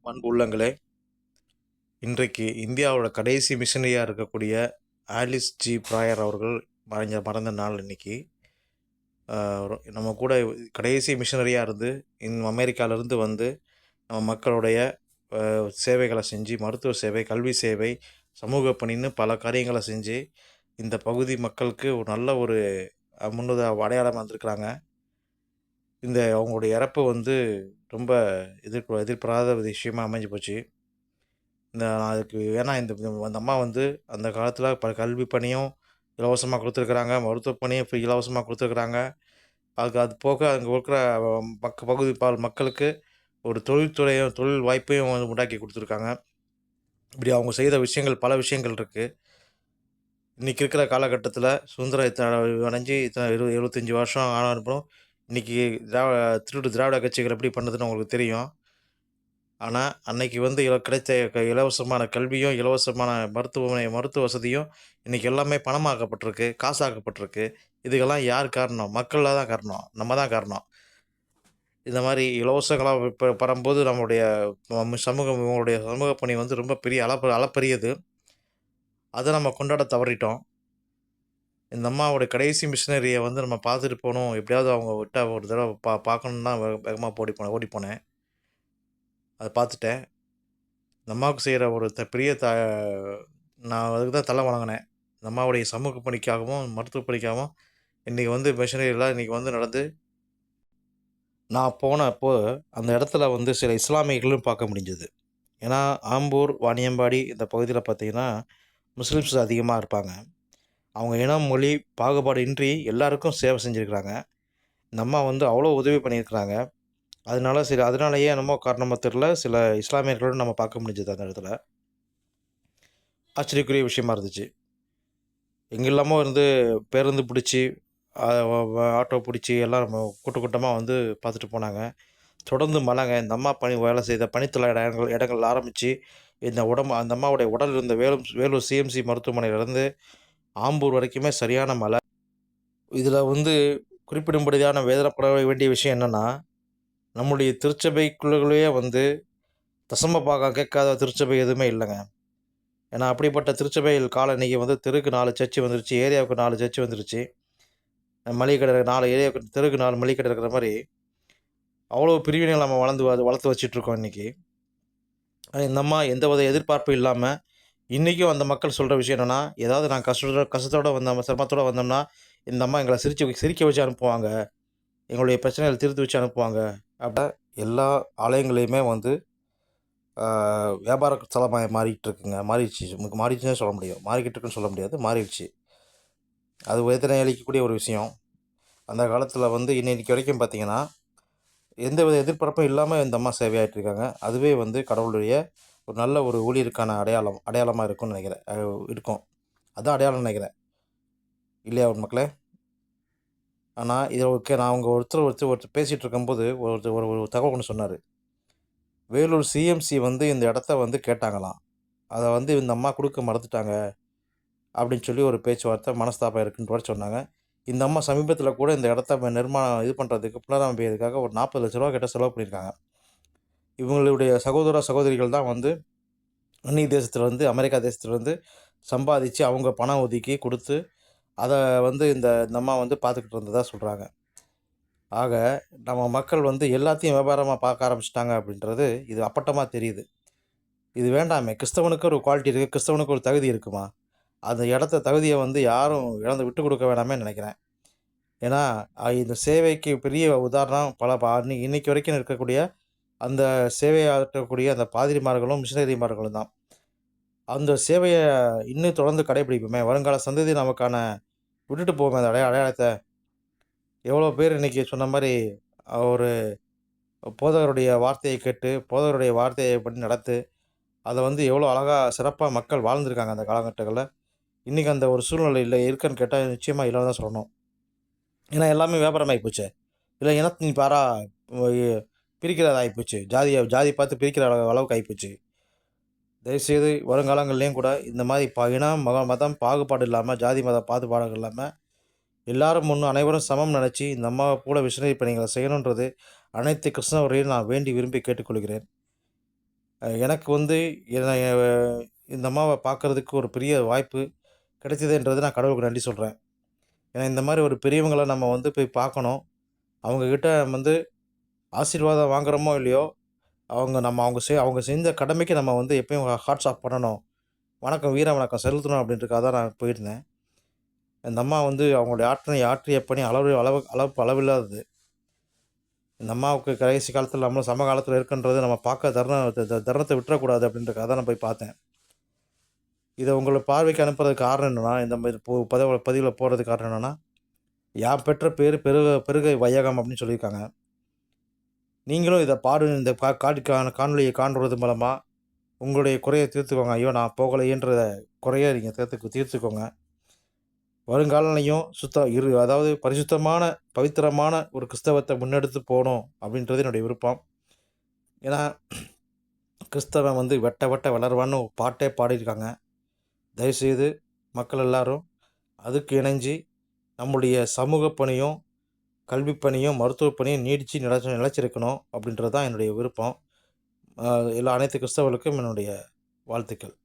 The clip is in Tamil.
அன்பு உள்ளங்களே, இன்றைக்கு இந்தியாவோட கடைசி மிஷனரியா இருக்கக்கூடிய ஆலிஸ் ஜி பிராயர் அவர்கள் மறந்த நாள் இன்னைக்கு. நம்ம கூட கடைசி மிஷனரியா இருந்து அமெரிக்காவிலேருந்து வந்து நம்ம மக்களுடைய சேவைகளை செஞ்சு, மருத்துவ சேவை, கல்வி சேவை, சமூக பணின்னு பல காரியங்களை செஞ்சு இந்த பகுதி மக்களுக்கு ஒரு நல்ல ஒரு அடையாளமாக வந்திருக்கிறாங்க. அவங்களுடைய இறப்பு வந்து ரொம்ப எதிர்பாராத விஷயமா அமைஞ்சு போச்சு. அதுக்கு ஏன்னா அந்த அம்மா வந்து அந்த காலத்தில் கல்வி பணியும் இலவசமாக கொடுத்துருக்குறாங்க, மருத்துவ பணியும் இப்போ இலவசமாக கொடுத்துருக்குறாங்க. அது போக அங்கே இருக்கிற பகுதி மக்களுக்கு ஒரு தொழில் வாய்ப்பையும் வந்து உண்டாக்கி கொடுத்துருக்காங்க. இப்படி அவங்க செய்த விஷயங்கள் பல விஷயங்கள் இருக்குது. இன்றைக்கி இருக்கிற காலகட்டத்தில் சுதந்திரம் அடைஞ்சு 75 வருஷம் ஆனப்புறம் இன்றைக்கி திராவிட கட்சிகள் எப்படி பண்ணுதுன்னு உங்களுக்கு தெரியும். ஆனால் அன்னைக்கு வந்து கிடைத்த இலவசமான கல்வியும், இலவசமான மருத்துவ வசதியும் இன்றைக்கி எல்லாமே பணமாக்கப்பட்டிருக்கு, காசாக்கப்பட்டிருக்கு. இதுக்கெல்லாம் யார் காரணம்? மக்கள் தான் காரணம், நம்ம தான் காரணம். இந்த மாதிரி இலவசங்களாக இப்போ பரம்போது நம்மளுடைய சமூக பணி வந்து ரொம்ப பெரிய அளப்பரியது. அதை நம்ம கொண்டாட தவறிட்டோம். இந்த அம்மாவோடைய கடைசி மிஷினரியை வந்து நம்ம பார்த்துட்டு போகணும், எப்படியாவது அவங்க விட்ட ஒரு தடவை பார்க்கணுன்னு தான் வேகமாக ஓடி போனேன். அதை பார்த்துட்டேன். இந்த அம்மாவுக்கு செய்கிற ஒரு பெரிய நான் அதுக்கு தான் தலை வணங்கினேன். இந்த அம்மாவுடைய சமூக பணிக்காகவும், மருத்துவ பணிக்காகவும் இன்றைக்கி வந்து மிஷனரியெல்லாம் இன்றைக்கி வந்து நடந்து நான் போனப்போ அந்த இடத்துல வந்து சில இஸ்லாமியர்களும் பார்க்க முடிஞ்சது. ஏன்னா ஆம்பூர், வாணியம்பாடி இந்த பகுதியில் பார்த்திங்கன்னா முஸ்லீம்ஸ் அதிகமாக இருப்பாங்க. அவங்க இனம், மொழி பாகுபாடு இன்றி எல்லாருக்கும் சேவை செஞ்சுருக்கிறாங்க. இந்த அம்மா வந்து அவ்வளோ உதவி பண்ணியிருக்கிறாங்க. அதனாலேயே என்னமோ காரணமாக தெரில, சில இஸ்லாமியர்களும் நம்ம பார்க்க முடிஞ்சது அந்த இடத்துல. ஆச்சரியக்குரிய விஷயமா இருந்துச்சு. எங்கெல்லாமோ இருந்து பேருந்து பிடிச்சி, ஆட்டோ பிடிச்சி எல்லாம் நம்ம கூட்டமாக வந்து பார்த்துட்டு போனாங்க. தொடர்ந்து மழைங்க. இந்த அம்மா வேலை செய்த பணித்தள இடங்கள் ஆரம்பித்து அந்த அம்மாவுடைய உடல் இருந்த வேலூர் சிஎம்சி மருத்துவமனையிலேருந்து ஆம்பூர் வரைக்குமே சரியான மழை. இதில் வந்து குறிப்பிடும்படியான வேதனைப்பட வேண்டிய விஷயம் என்னென்னா, நம்முடைய திருச்சபைக்குள்ளேயே வந்து தசம பாகம் கேட்காத திருச்சபை எதுவுமே இல்லைங்க. ஏன்னா அப்படிப்பட்ட திருச்சபைகள் இன்றைக்கி வந்து தெருக்கு 4 சர்ச்சு வந்துருச்சு, ஏரியாவுக்கு 4 சர்ச்சு வந்துருச்சு. மளிகை கடை 4 ஏரியாவுக்கு தெருக்கு 4 மளிகை கடை இருக்கிற மாதிரி அவ்வளோ பிரிவினைகள் நம்ம வளர்த்து வச்சிட்ருக்கோம் இன்றைக்கி. இந்த அம்மா எந்த வித எதிர்பார்ப்பும் இல்லாமல் இன்றைக்கும் அந்த மக்கள் சொல்கிற விஷயம் என்னென்னா, ஏதாவது நான் கஷ்டத்தோடு சிரமத்தோடு வந்தோம்னா இந்த அம்மா எங்களை சிரிக்க வச்சு அனுப்புவாங்க, எங்களுடைய பிரச்சனைகளை தீர்த்து வச்சு அனுப்புவாங்க. அப்போ எல்லா ஆலயங்களையுமே வந்து வியாபார ஸ்தலமாக மாறிடுச்சுன்னு சொல்ல முடியும். மாறிக்கிட்டு இருக்குன்னு சொல்ல முடியாது, மாறிடுச்சு. அது வேதனை அளிக்கக்கூடிய ஒரு விஷயம். அந்த காலத்தில் வந்து இன்னைக்கு வரைக்கும் பார்த்திங்கன்னா எந்த வித எதிர்பார்ப்பும் இல்லாமல் இந்த அம்மா சேவையாகிட்ருக்காங்க. அதுவே வந்து கடவுளுடைய ஒரு நல்ல ஒரு ஊழியருக்கான அடையாளமாக இருக்கும்னு நினைக்கிறேன். இருக்கும், அதுதான் அடையாளம்னு நினைக்கிறேன், இல்லையா மக்களே? ஆனால் இதை நான் அவங்க ஒருத்தர் பேசிகிட்டு இருக்கும்போது ஒரு தகவல் ஒன்று சொன்னார். வேலூர் சிஎம்சி வந்து இந்த இடத்த வந்து கேட்டாங்களாம். அதை வந்து இந்த அம்மா கொடுக்க மறந்துட்டாங்க அப்படின்னு சொல்லி ஒரு பேச்சுவார்த்தை மனஸ்தாபம் இருக்குன்னு சொன்னாங்க. இந்த அம்மா சமீபத்தில் கூட இந்த இடத்த பண்ணுறதுக்கு புனரமைப்பதற்காக ஒரு 40 லட்ச ரூபா கிட்ட செலவு பண்ணியிருக்காங்க. இவங்களுடைய சகோதரிகள் தான் வந்து அந்நிய தேசத்துலேருந்து, அமெரிக்கா தேசத்துலேருந்து சம்பாதிச்சு அவங்க பணம் ஒதுக்கி கொடுத்து அதை வந்து இந்த அம்மா வந்து பார்த்துக்கிட்டு இருந்ததாக சொல்கிறாங்க. ஆக நம்ம மக்கள் வந்து எல்லாத்தையும் வியாபாரமாக பார்க்க ஆரம்பிச்சிட்டாங்க அப்படின்றது இது அப்பட்டமாக தெரியுது. இது வேண்டாமே. கிறிஸ்தவனுக்கு ஒரு குவாலிட்டி இருக்குது, கிறிஸ்தவனுக்கு ஒரு தகுதி இருக்குமா? அந்த தகுதியை வந்து யாரும் விட்டு கொடுக்க வேணாமே நினைக்கிறேன். ஏன்னா இந்த சேவைக்கு பெரிய உதாரணம் இன்னைக்கு வரைக்கும் இருக்கக்கூடிய அந்த சேவையாற்றக்கூடிய அந்த பாதிரிமார்களும் மிஷினரிமார்களும் தான். அந்த சேவையை இன்னும் தொடர்ந்து கடைபிடிப்போமே, வருங்கால சந்ததி நமக்கான விட்டுட்டு போவோமே அந்த அடையாளத்தை. எவ்வளோ பேர் இன்றைக்கி சொன்ன மாதிரி ஒரு போதகருடைய வார்த்தையை கேட்டு, போதகருடைய வார்த்தையை படி நடத்து, அதை வந்து எவ்வளோ அழகாக சிறப்பாக மக்கள் வாழ்ந்துருக்காங்க அந்த காலகட்டங்களில். இன்றைக்கி அந்த ஒரு சூழ்நிலை இல்லை இருக்குன்னு கேட்டால் நிச்சயமாக இல்லைன்னு தான் சொல்லணும். ஏன்னா எல்லாமே வியாபாரம் ஆகிப்போச்சு. இல்லை இனத்தின் பாரா பிரிக்கிறதா ஆகிப்போச்சு. ஜாதி பார்த்து பிரிக்கிற அளவுக்கு ஆகிப்போச்சு. தயவுசெய்து வருங்காலங்கள்லேயும் கூட இந்த மாதிரி இனம், மதம் பாகுபாடு இல்லாமல், ஜாதி மத பாகுபாடு இல்லாமல் எல்லாரும் அனைவரும் சமம் நினச்சி இந்த அம்மாவை கூட மிஷனரி பணிகளை செய்யணுன்றது அனைத்து கிறிஸ்தவரையும் நான் வேண்டி விரும்பி கேட்டுக்கொள்கிறேன். எனக்கு வந்து என்ன இந்த அம்மாவ பார்க்கறதுக்கு ஒரு பெரிய வாய்ப்பு கிடைச்சதுன்றது நான் கடவுளுக்கு நன்றி சொல்றேன். ஏன்னா இந்த மாரி ஒரு பெரியவங்கள நம்ம வந்து போய் பார்க்கணும். அவங்க கிட்ட வந்து ஆசீர்வாதம் வாங்குறோமோ இல்லையோ, அவங்க செஞ்ச கடமைக்கு நம்ம வந்து எப்பயும் ஹாட்ஸ் ஆஃப் பண்ணணும். வணக்கம், வீர வணக்கம் செலுத்தணும் அப்படின்றதுக்காக தான் நான் போயிருந்தேன். இந்த அம்மா வந்து அவங்களுடைய ஆற்றிய பணி அளவில்லாதது. இந்த அம்மாவுக்கு கடைசி காலத்தில நம்மளும் சமகாலத்தில இருக்குன்றது நம்ம பார்க்க தருணத்த விட்டுறக்கூடாது அப்படின்றதுக்காக தான் நான் போய் பார்த்தேன். இத உங்கள பார்வைக்கு அனுப்புறதுக்கு காரணம் என்னன்னா, இந்த மாரி பதிவுல போடுறதுக்கு காரணம் என்னன்னா, "யாம் பெற்ற பேறு பெருக வையகம்" அப்படின்னு சொல்லியிருக்காங்க. நீங்களும் இத இந்த காணொளிய காண்றது மூலமா உங்களுடைய குறைய தீர்த்துக்கோங்க. ஐயோ! நான் போகலையேன்ற குறைய நீங்க தீர்த்துக்கோங்க. வருங்காலங்கள்லயும் அதாவது பரிசுத்தமான, பவித்திரமான ஒரு கிறிஸ்தவத்த முன்னெடுத்து போணும் அப்படின்றது என்னுடைய விருப்பம். ஏன்னா, கிறிஸ்தவன் வந்து வெட்ட வெட்ட வளருவான்னு ஒரு பாட்டே பாடியிருக்காங்க. தயவுசெய்து மக்கள் எல்லாரும் அதுக்கு இணங்கி நம்முடைய சமூக பணியும், கல்வி பணியும், மருத்துவ பணியும் நீடிச்சு நிலைச்சிருக்கணும் அப்படின்றது தான் என்னுடைய விருப்பம். அனைத்து கிறிஸ்தவர்களுக்கும் என்னுடைய வாழ்த்துக்கள்.